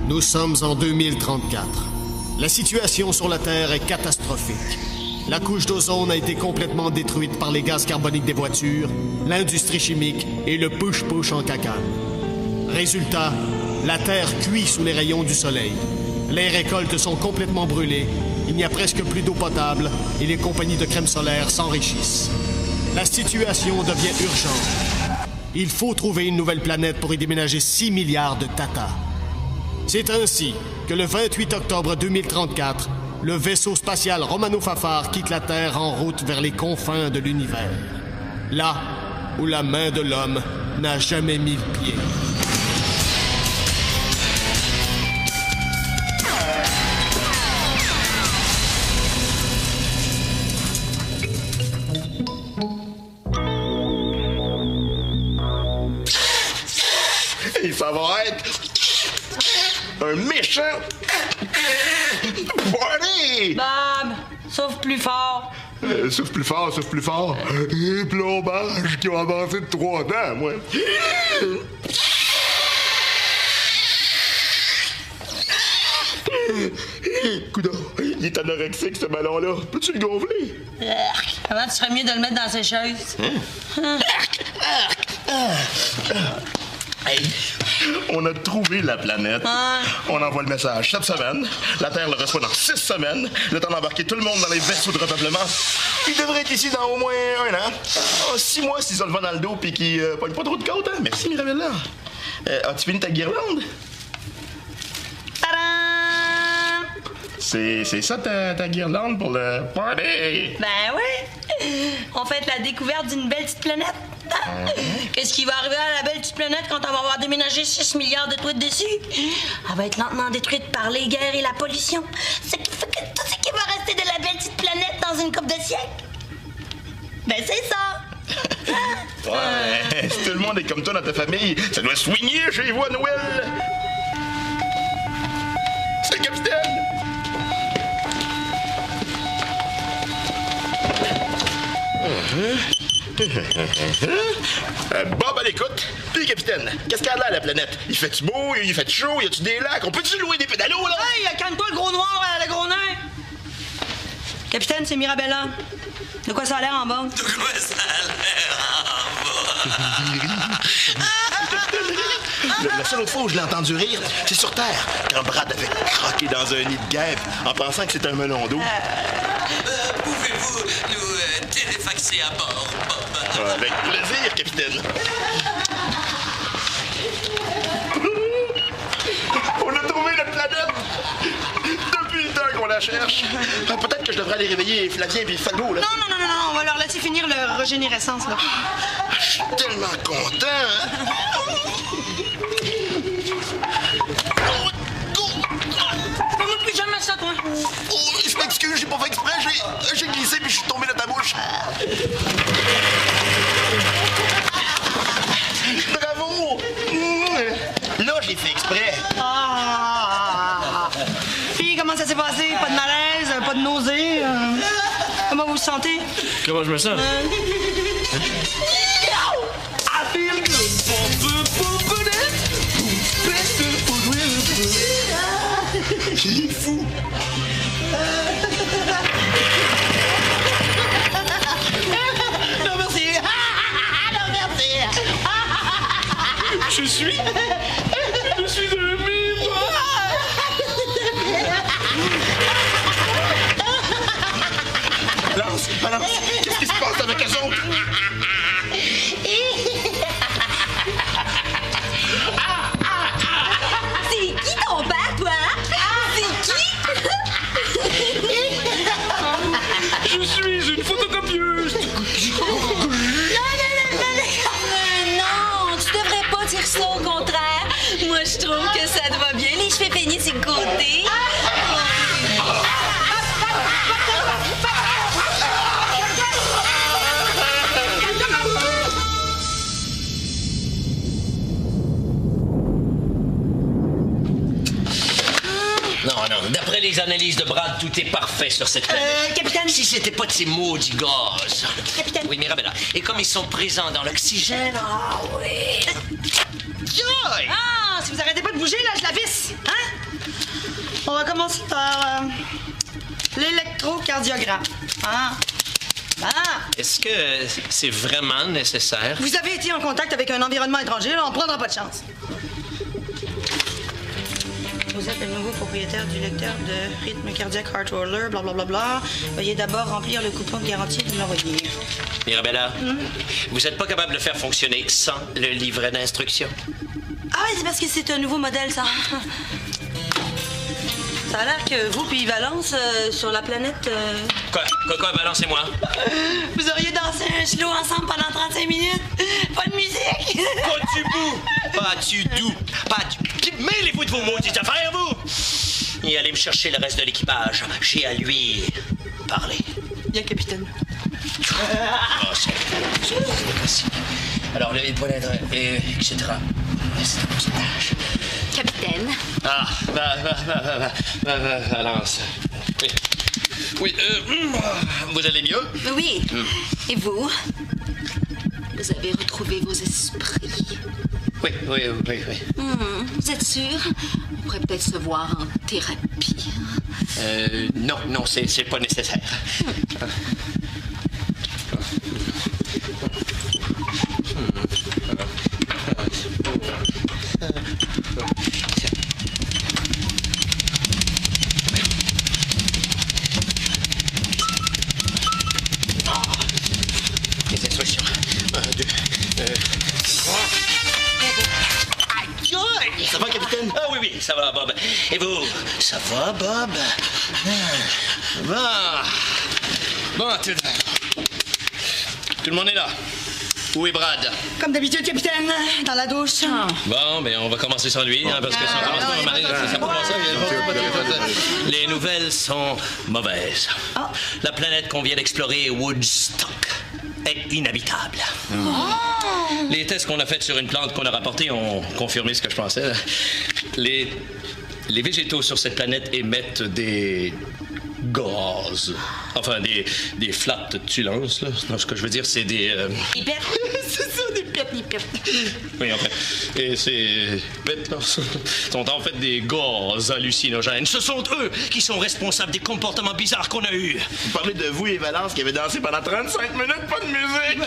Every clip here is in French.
Nous sommes en 2034. La situation sur la Terre est catastrophique. La couche d'ozone a été complètement détruite par les gaz carboniques des voitures, l'industrie chimique et le push-push en cacane. Résultat, la Terre cuit sous les rayons du soleil. Les récoltes sont complètement brûlées, il n'y a presque plus d'eau potable et les compagnies de crème solaire s'enrichissent. La situation devient urgente. Il faut trouver une nouvelle planète pour y déménager 6 milliards de tatas. C'est ainsi que le 28 octobre 2034, le vaisseau spatial Romano Fafard quitte la Terre en route vers les confins de l'univers. Là où la main de l'homme n'a jamais mis le pied. Il va être un méchant party! Bob, souffle plus fort. Souffle plus fort, souffle plus fort. Et plombage qui ont avancé de 3 ans, moi. Coudon, il est anorexique, ce ballon-là. Peux-tu le gonfler? Comment tu serais mieux de le mettre dans ses chaises? Hey, on a trouvé la planète. On envoie le message cette semaine. La Terre le reçoit dans 6 semaines. Le temps d'embarquer tout le monde dans les vaisseaux de repeuplement. Il devrait être ici dans au moins 1 an. 6 mois s'ils ont le vent dans le dos puis qu'ils pognent pas trop de côte, hein? Merci, Mirabella. As-tu fini ta guirlande? Tadam! C'est ça ta guirlande pour le party? Ben oui! On fait la découverte d'une belle petite planète. Qu'est-ce qui va arriver à la belle petite planète quand on va avoir déménagé 6 milliards de truites dessus? Elle va être lentement détruite par les guerres et la pollution. Ce qui fait que tout ce qui va rester de la belle petite planète dans une couple de siècles, ben c'est ça! Ouais, si tout le monde est comme toi dans ta famille, ça doit swinguer chez vous à Noël! C'est le capitaine! Bob à l'écoute. Puis, capitaine, qu'est-ce qu'il y a là, la planète? Il fait-tu beau? Il fait chaud? Y a-tu des lacs? On peut-tu louer des pédalos, là? Hey, calme-toi, le gros noir, le gros nain! Capitaine, c'est Mirabella. De quoi ça a l'air en bas? De quoi ça a l'air en bas? La seule autre fois où je l'ai entendu rire, c'est sur Terre, quand Brad avait croqué dans un nid de guêpe en pensant que c'était un melon d'eau. Pouvez-vous nous téléfaxer à bord, Bob? Avec plaisir, capitaine. On a trouvé notre planète! Depuis le temps qu'on la cherche. Peut-être que je devrais aller réveiller Flavien et Falbo, là. Non, on va leur laisser finir leur régénérescence, là. Je suis tellement content, hein? Parle plus jamais ça, toi. Oh, je m'excuse, j'ai pas fait exprès, j'ai glissé puis je suis tombé dans ta bouche. Bravo! Là, j'ai fait exprès. Puis, comment ça s'est passé? Pas de malaise, pas de nausée? Comment vous vous sentez? Comment je me sens? I feel good. Il est fou. Non, merci. Non, merci. Je suis un mime! Balance. Qu'est-ce qui se passe avec eux autres? C'est qui ton père, toi? C'est qui? Je suis une photocopieuse! Non, tu devrais pas dire ça, au contraire. Moi, je trouve que ça te va bien, les cheveux peignés sur le côté. Non, d'après les analyses de Brad, tout est parfait sur cette planète. Capitaine. Si c'était pas de ces maudits gaz. Capitaine. Oui, Mirabella. Et comme ils sont présents dans l'oxygène, ah oui. Ah, si vous arrêtez pas de bouger, là, je la visse. Hein? On va commencer par l'électrocardiogramme. Ah. Est-ce que c'est vraiment nécessaire? Vous avez été en contact avec un environnement étranger, là, on prendra pas de chance. Vous êtes le nouveau propriétaire du lecteur de rythme cardiaque Heart Roller, blablabla. Veuillez d'abord remplir le coupon de garantie et de l'envoyer. Mirabella, vous n'êtes pas capable de le faire fonctionner sans le livret d'instructions? Ah oui, c'est parce que c'est un nouveau modèle, ça. Ça a l'air que vous puis Valence, sur la planète... Quoi, balancez-moi. Vous auriez dansé un slow ensemble pendant 35 minutes. Pas de musique. Pas du tout. Mêlez-vous de vos maudites affaires, vous. Et allez me chercher le reste de l'équipage. J'ai à lui parler. Bien, capitaine. Alors, le point etc. C'est un petit tâche. Capitaine. Ah, Valence. Oui, vous allez mieux? Oui. Et vous? Vous avez retrouvé vos esprits. Oui. Vous êtes sûr? On pourrait peut-être se voir en thérapie. Non, c'est pas nécessaire. Les instructions. 1, 2, 3. Aïe! Ça va, capitaine? Ah oui, ça va, Bob. Et vous? Ça va, Bob? Bon, tout le monde est là. Où est Brad? Comme d'habitude, capitaine, dans la douche. Bon, ben on va commencer sans lui, hein, parce que si on commence pas, ça commence. Les nouvelles sont mauvaises. La planète qu'on vient d'explorer, Woodstock, est inhabitable. Les tests qu'on a faits sur une plante qu'on a rapportée ont confirmé ce que je pensais. Les végétaux sur cette planète émettent des gaz. Enfin, des flatulences, là. Non, ce que je veux dire, c'est des... C'est ça, des pètes. Oui, en fait. Et ces bêtes sont en fait des gaz hallucinogènes. Ce sont eux qui sont responsables des comportements bizarres qu'on a eus. Vous parlez de vous et Valence qui avez dansé pendant 35 minutes, pas de musique.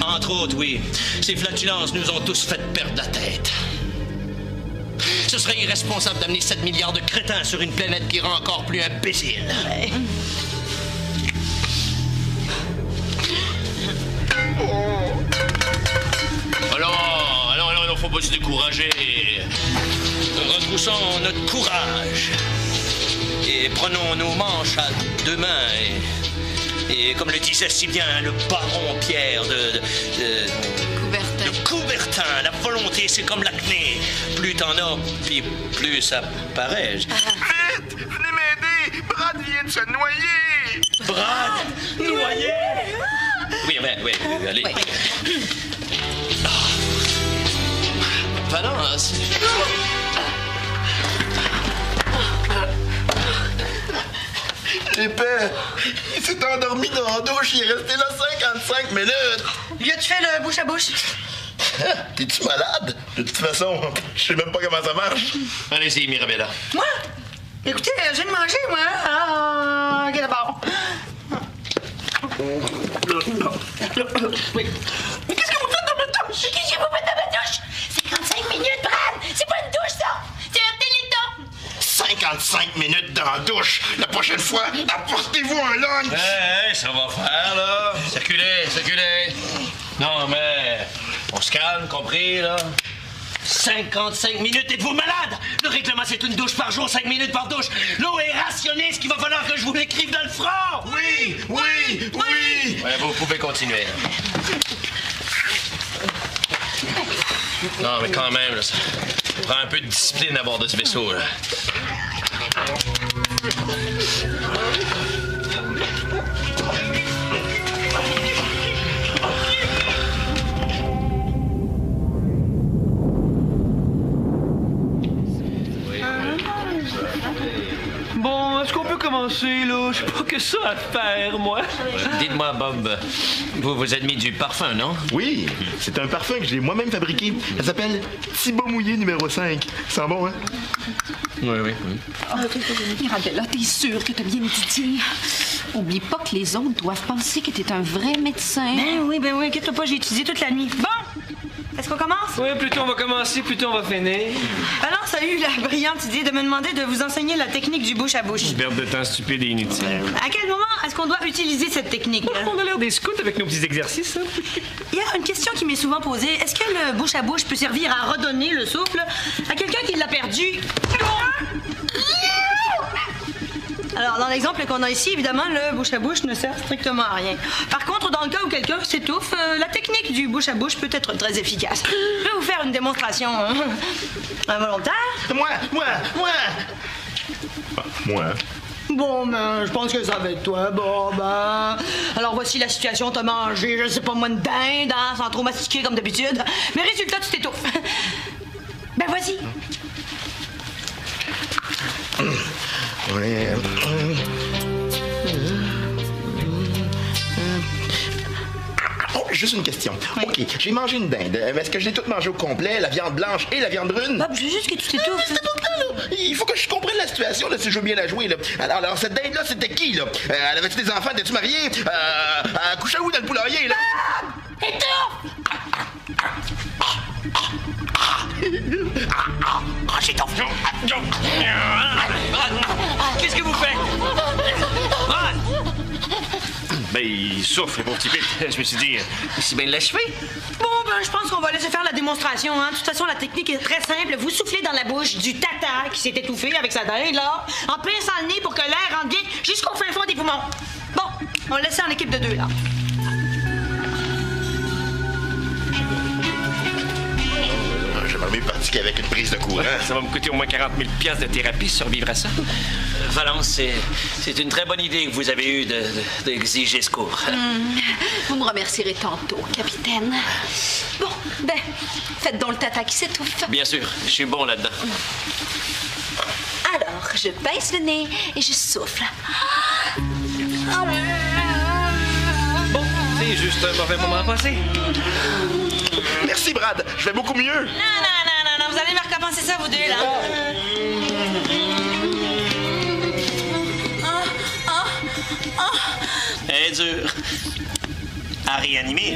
Entre autres, oui. Ces flatulences nous ont tous fait perdre la tête. Ce serait irresponsable d'amener 7 milliards de crétins sur une planète qui rend encore plus imbécile. Alors, faut pas se décourager. Retroussons notre courage. Et prenons nos manches à deux mains. Et comme le disait si bien le baron Pierre de Coubertin, la volonté, c'est comme l'acné. Plus t'en as, puis plus ça paraît. Vite! Venez m'aider! Brad vient de se noyer! Brad? Noyé? Oui, allez. Valence. L'épée, il s'est endormi dans la douche, il est resté là 55 minutes. Lui as-tu fait le bouche à bouche? T'es-tu malade? De toute façon, je sais même pas comment ça marche. Allez-y, Mirabella. Moi? Écoutez, je viens de manger, moi. Ah, ok, d'abord. Oui. Mais qu'est-ce que vous faites dans ma douche? Qu'est-ce que vous faites dans ma douche? 55 minutes, Brad! C'est pas une douche, ça! C'est un téléthon! 55 minutes dans la douche. La prochaine fois, apportez-vous un lunch. Hey, ça va faire, là. Circulez. Non, mais on se calme, compris, là. 55 minutes, êtes-vous malade? Le règlement, c'est une douche par jour, 5 minutes par douche. L'eau est rationnée, ce qu'il va falloir que je vous l'écrive dans le front. Oui. Ouais, vous pouvez continuer. Non, mais quand même, là, ça prend un peu de discipline à bord de ce vaisseau, là. Bon, est-ce qu'on peut commencer, là. J'ai pas que ça à faire, moi. Dites-moi, Bob, vous vous êtes mis du parfum, non? Oui, c'est un parfum que j'ai moi-même fabriqué. Ça s'appelle Thibaut Mouillé numéro 5. Ça sent bon, hein? Oui. Mirabella, t'es sûre que t'as bien étudié? Oublie pas que les autres doivent penser que t'es un vrai médecin. Ben oui, inquiète-toi pas, j'ai étudié toute la nuit. Bon! Est-ce qu'on commence? Oui, plus tôt on va commencer, plus tôt on va finir. Alors, ça a eu la brillante idée de me demander de vous enseigner la technique du bouche à bouche. Perte de temps stupide et inutile. À quel moment est-ce qu'on doit utiliser cette technique? On a l'air des scouts avec nos petits exercices, hein? Il y a une question qui m'est souvent posée. Est-ce que le bouche à bouche peut servir à redonner le souffle à quelqu'un qui l'a perdu? Alors, dans l'exemple qu'on a ici, évidemment, le bouche à bouche ne sert strictement à rien. Par contre, dans le cas où quelqu'un s'étouffe, la technique du bouche à bouche peut être très efficace. Je vais vous faire une démonstration involontaire. Moi! Bon, ben, je pense que ça va être toi. Bon, ben. Alors, voici la situation. T'as mangé, je sais pas moi, une dinde, hein, sans trop mastiquer comme d'habitude. Mais résultat, tu t'étouffes. Ben, vas-y. Ouais. Oh, juste une question. Oui. OK, j'ai mangé une dinde. Est-ce que je l'ai toute mangée au complet, la viande blanche et la viande brune? Bob, je veux juste que tu t'étouffes. Il faut que je comprenne la situation, là, si je veux bien la jouer, là. Alors cette dinde-là, c'était qui, là? Elle avait-tu des enfants? Était-tu mariée? Elle couchait où dans le poulailler, là? Étouffe! J'ai ton fond. Qu'est-ce que vous faites? Ben, il souffle, le pauvre type. Je me suis dit, C'est bien l'achevé. Bon, ben, je pense qu'on va laisser faire la démonstration, hein. De toute façon, la technique est très simple. Vous soufflez dans la bouche du tata qui s'est étouffé avec sa dinde, là, en pinçant le nez pour que l'air rentre bien jusqu'au fin fond des poumons. Bon, on le laisse en équipe de 2, là. J'aimerais mieux pratiquer avec une prise de courant. ça va me coûter au moins 40 000 $ de thérapie si survivre à ça. Valence, c'est une très bonne idée que vous avez eue d'exiger ce cours. Vous me remercierez tantôt, capitaine. Bon, ben, faites donc le tata qui s'étouffe. Bien sûr, je suis bon là-dedans. Alors, je baisse le nez et je souffle. Bon, c'est juste un mauvais moment à passer. Merci, Brad. Je vais beaucoup mieux. Non, vous allez me recommencer ça, vous deux, là. Elle est dure. À réanimer.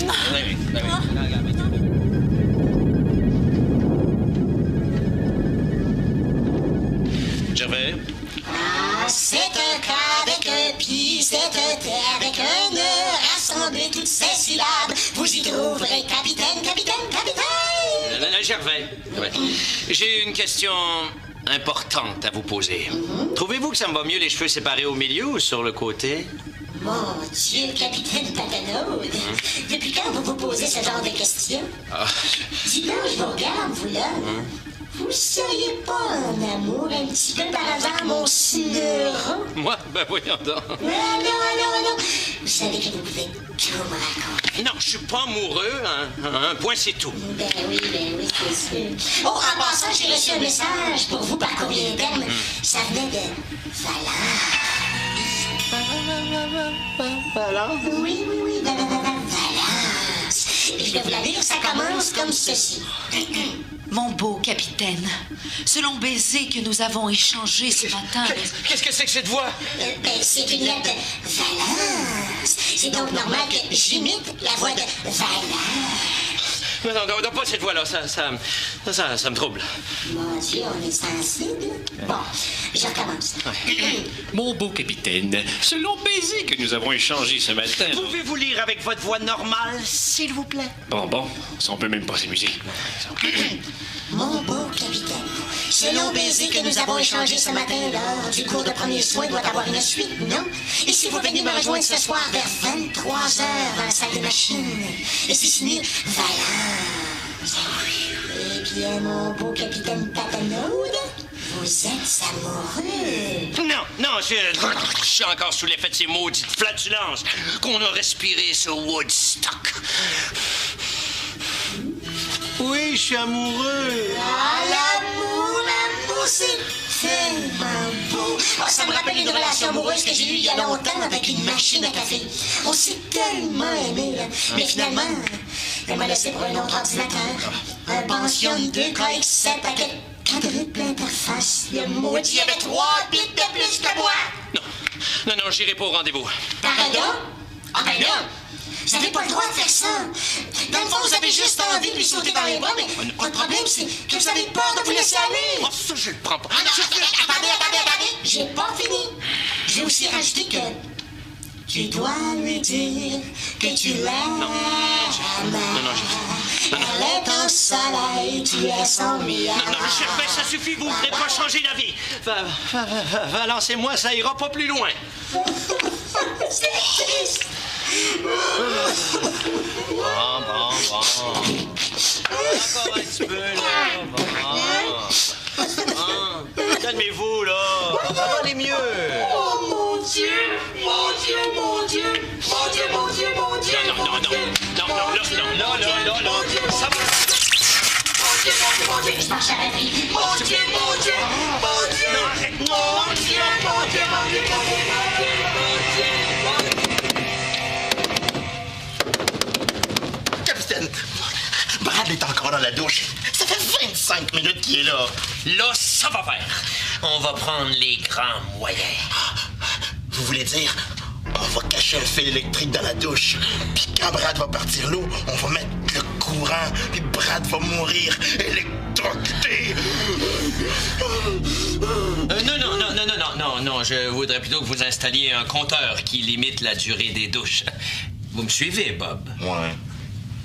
Gervais. C'est un cas avec un pli, c'est un T avec un E. Rassemblez toutes ces syllabes, vous y trouverez capitaine. Gervais, ouais. J'ai une question importante à vous poser. Trouvez-vous que ça me va mieux les cheveux séparés au milieu ou sur le côté? Mon Dieu, capitaine Patanaude, depuis quand vous vous posez ce genre de questions? Dis donc, je vous regarde, vous là. Vous seriez pas en amour un petit peu par hasard, mon sneuron? Moi? Ben voyons donc. Non. Vous savez que vous pouvez tout me raconter. Non, je suis pas amoureux, hein. Un point, c'est tout. Ben oui, c'est sûr. Oh, en passant, j'ai reçu un message pour vous par courrier interne. Ça venait de Valence. Oui, Valence. Et je vais vous la lire, ça commence comme ceci. Mon beau capitaine, ce long baiser que nous avons échangé ce matin... Qu'est-ce que c'est que cette voix? Ben, c'est une lettre de Valence. C'est donc normal que j'imite la voix de Valence. Non, pas cette voix-là. Ça me trouble. Mon Dieu, on est sensible. Bon, je recommence. Mon beau capitaine, ce long baiser que nous avons échangé ce matin... Pouvez-vous lire avec votre voix normale, s'il vous plaît? Bon, ça on peut même pas s'amuser. Mon beau capitaine, ce long baiser que nous avons échangé ce matin lors du cours de premiers soins doit avoir une suite, non? Et si vous venez me rejoindre ce soir vers 23h dans la salle de machine, et c'est signé Valence. Eh bien, mon beau capitaine Patanaude, vous êtes amoureux. Non, je suis encore sous l'effet de ces maudites flatulences qu'on a respirées sur Woodstock. Oui, je suis amoureux. Ah, l'amour, c'est tellement beau. Oh, ça me rappelle une relation amoureuse que j'ai eue il y a longtemps avec une machine à café. On s'est tellement aimés, là. Mais finalement, elle m'a laissé pour un autre ordinateur. Un Pension 2KX7 avec 4 interfaces. Le maudit avait 3 bits de plus que moi. Non, j'irai pas au rendez-vous. Pardon? Ah ben là, vous n'avez pas le droit de faire ça. Dans le fond, vous avez juste envie de lui sauter dans les bras, mais le problème, c'est que vous avez peur de vous laisser aller. Oh, ça, je le prends pas. Ah non, attendez. J'ai pas fini. J'ai aussi rajouté que tu dois lui dire que tu l'aimes. Non, Elle est ton soleil, tu es son meilleur. Non, Gervais, ça suffit, vous ne voudrez pas changer d'avis. Lancez-moi, ça ira pas plus loin. C'est triste. Bon. Encore un petit peu, là. Calmez-vous, là. Ça va aller mieux. Oh, mon Dieu. Non. Ça va. Mon Dieu, je marche à la vie. Mon Dieu. Capitaine, Brad est encore dans la douche. Ça fait 25 minutes qu'il est là. Là, ça va faire. On va prendre les grands moyens. Vous voulez dire, on va cacher un fil électrique dans la douche. Puis quand Brad va partir l'eau, on va mettre le courant. Puis Brad va mourir électrocuté. Non. Je voudrais plutôt que vous installiez un compteur qui limite la durée des douches. Vous me suivez, Bob? Ouais.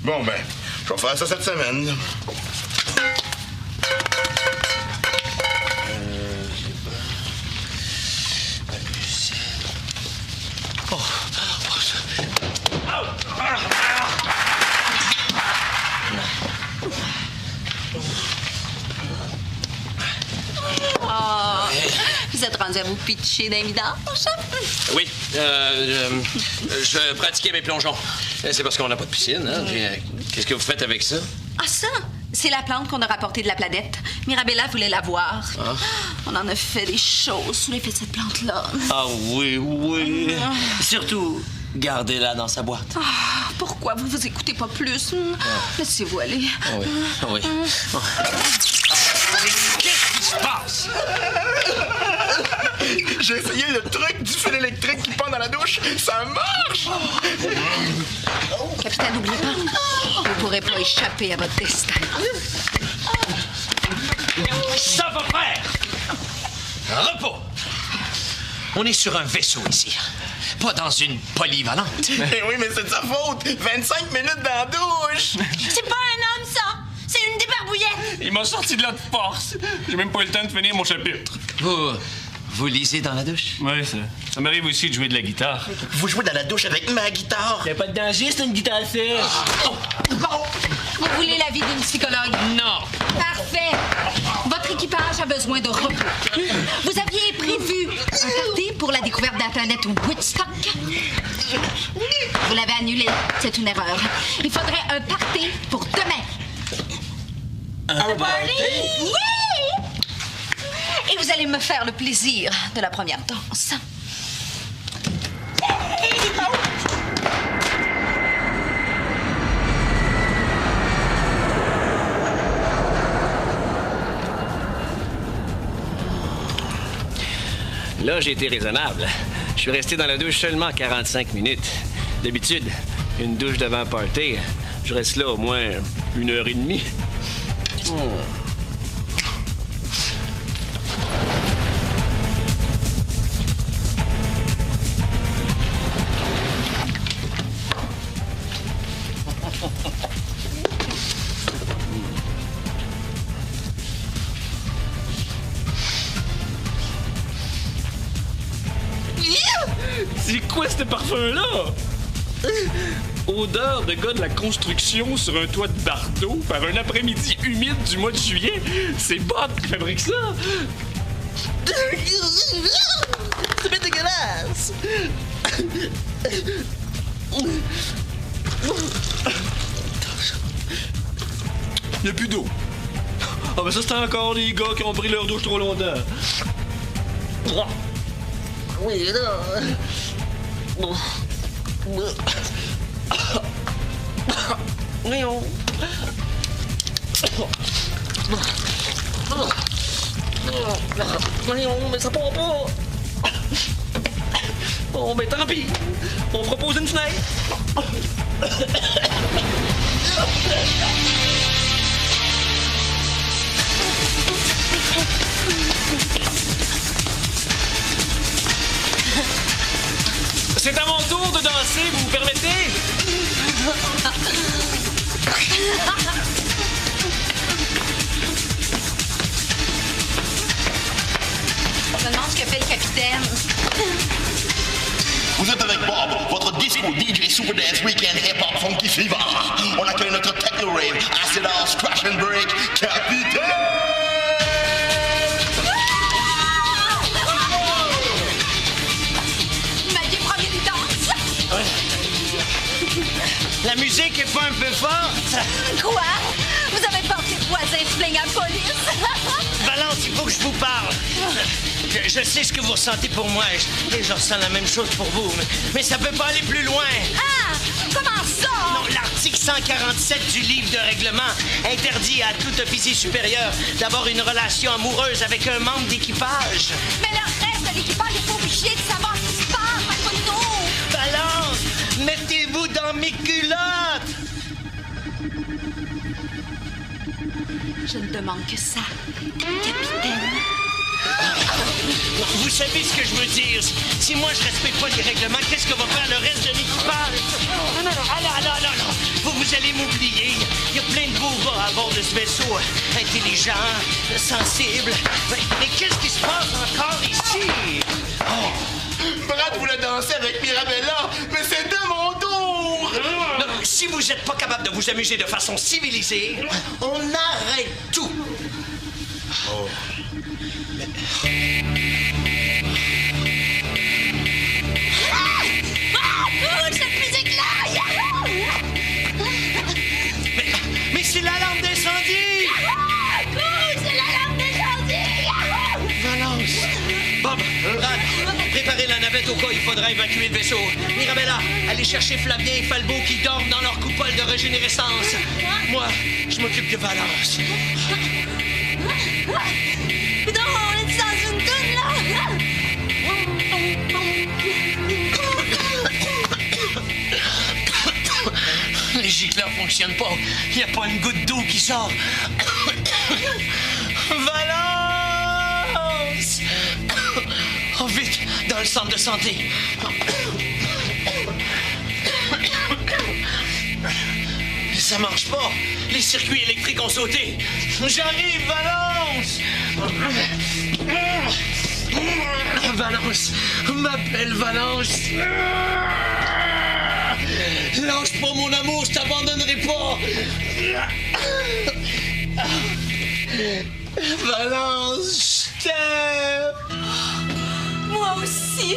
Bon, ben, je vais faire ça cette semaine. Vous êtes rendu à vous pitcher d'un vidange? Oui, je pratiquais mes plongeons. C'est parce qu'on n'a pas de piscine, hein? Qu'est-ce que vous faites avec ça? Ah, ça? C'est la plante qu'on a rapportée de la planète. Mirabella voulait la voir. Ah. On en a fait des choses sous l'effet de cette plante-là. Ah oui. Surtout, gardez-la dans sa boîte. Ah, pourquoi vous vous écoutez pas plus? Laissez-vous aller. Oui. Qu'est-ce qui se passe? J'ai essayé le truc du fil électrique qui pend dans la douche. Ça marche! Capitaine, n'oubliez pas, vous ne pourrez pas échapper à votre destin. Ça va faire! Repos! On est sur un vaisseau ici, pas dans une polyvalente. Eh oui, mais c'est de sa faute! 25 minutes dans la douche! C'est pas un homme, ça! C'est une débarbouillette! Il m'a sorti de là de force. J'ai même pas eu le temps de finir mon chapitre. Vous lisez dans la douche? Oui, ça m'arrive aussi de jouer de la guitare. Vous jouez dans la douche avec ma guitare? Y'a pas de danger, c'est une guitare sèche. Vous voulez l'avis d'une psychologue? Non! Parfait! Votre équipage a besoin de repos. Vous aviez prévu un party pour la découverte d'Internet Woodstock. Vous l'avez annulé. C'est une erreur. Il faudrait un party pour demain. Un party? Oui! Et vous allez me faire le plaisir de la première danse. Là, j'ai été raisonnable. Je suis resté dans la douche seulement 45 minutes. D'habitude, une douche devant un party, je reste là au moins 1h30. C'est quoi ce parfum-là? Odeur de gars de la construction sur un toit de Bardo par un après-midi humide du mois de juillet. C'est Bob qui fabrique ça. C'est bien dégueulasse. Il n'y a plus d'eau. Ah ben ça, c'est encore les gars qui ont pris leur douche trop longtemps. Oui, là. Voyons. Voyons, mais ça part pas. Bon, ben tant pis. On propose une fenêtre. C'est à mon tour de danser, vous permettez? Je me demande ce que fait le capitaine. Vous êtes avec Bob, votre disco DJ Super Dance Weekend Hip Hop Funky Fever. On accueille notre Techno Rave, Acid House, Crash and Break, Capitaine! La musique est pas un peu forte? Quoi? Vous avez peur que les voisins se plaignent à la police? Valence, il faut que je vous parle. Je sais ce que vous ressentez pour moi et je ressens la même chose pour vous, mais ça peut pas aller plus loin. Ah! Comment ça? Non, l'article 147 du livre de règlement interdit à tout officier supérieur d'avoir une relation amoureuse avec un membre d'équipage. Mais le reste de l'équipage est pas obligé de savoir ce qui se passe, Marcono! Valence, mettez-vous dans mes culottes! Je ne demande que ça, capitaine. Vous savez ce que je veux dire. Si moi je respecte pas les règlements, qu'est-ce que va faire le reste de l'équipage? Non. Vous allez m'oublier. Il y a plein de beaux gars à bord de ce vaisseau. Intelligents, sensibles. Mais qu'est-ce qui se passe encore ici? Brad voulait danser avec Mirabella, mais c'est de mon tour! Non, si vous n'êtes pas capable de vous amuser de façon civilisée, on arrête tout. Oh, cette musique-là! Mais c'est l'alarme d'incendie! C'est l'alarme d'incendie! Valence! Bob, Brad, préparez la navette au cas où il faudra évacuer le vaisseau. Mirabella, allez chercher Flavien et Falbo qui dorment dans leur coupole de régénérescence. Moi, je m'occupe de Valence. Non, on est dans une toune, là! Les gicleurs fonctionnent pas. Il n'y a pas une goutte d'eau qui sort. Valence! Oh, vite, dans le centre de santé. Ça marche pas. Les circuits électriques ont sauté. J'arrive, Valence! Valence! Ma belle Valence! Lâche pas mon amour, je t'abandonnerai pas! Valence, je t'aime! Moi aussi!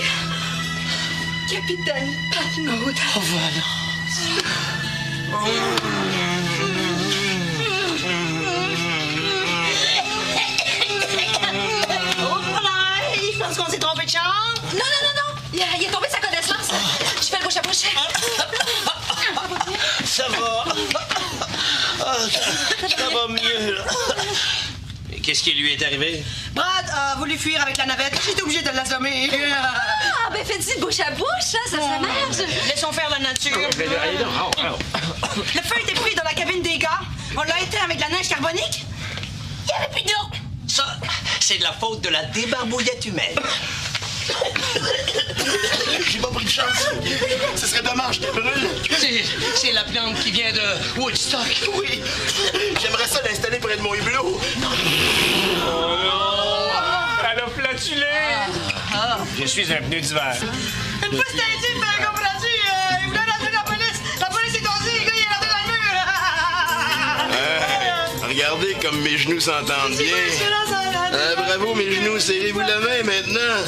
Capitaine Patnaud. Oh, Valence! Oh là, je pense qu'on s'est trompé de chambre. Non. Il est tombé de sa connaissance. Je fais le bouche à bouche. Ça va. Ça va mieux. Qu'est-ce qui lui est arrivé? Brad a voulu fuir avec la navette. J'étais obligé de l'assommer. Ah, ben faites-y de bouche à bouche, hein, ça marche. Laissons faire la nature. Le feu était pris dans la cabine des gars. On l'a éteint avec de la neige carbonique. Il n'y avait plus d'eau. Ça, c'est de la faute de la débarbouillette humaine. J'ai pas pris de chance. Ce serait dommage, je te brûle. C'est la plante qui vient de Woodstock. Oui. J'aimerais ça l'installer près de mon hublot. Elle a flatulé! Je suis un pneu d'hiver. Une fois c'était intime, t'as compris? Il voulait rentrer dans la police. La police est tombée, le gars, il est rentré dans le mur. Regardez comme mes genoux s'entendent bien. Bravo, mes genoux, serrez-vous la main maintenant.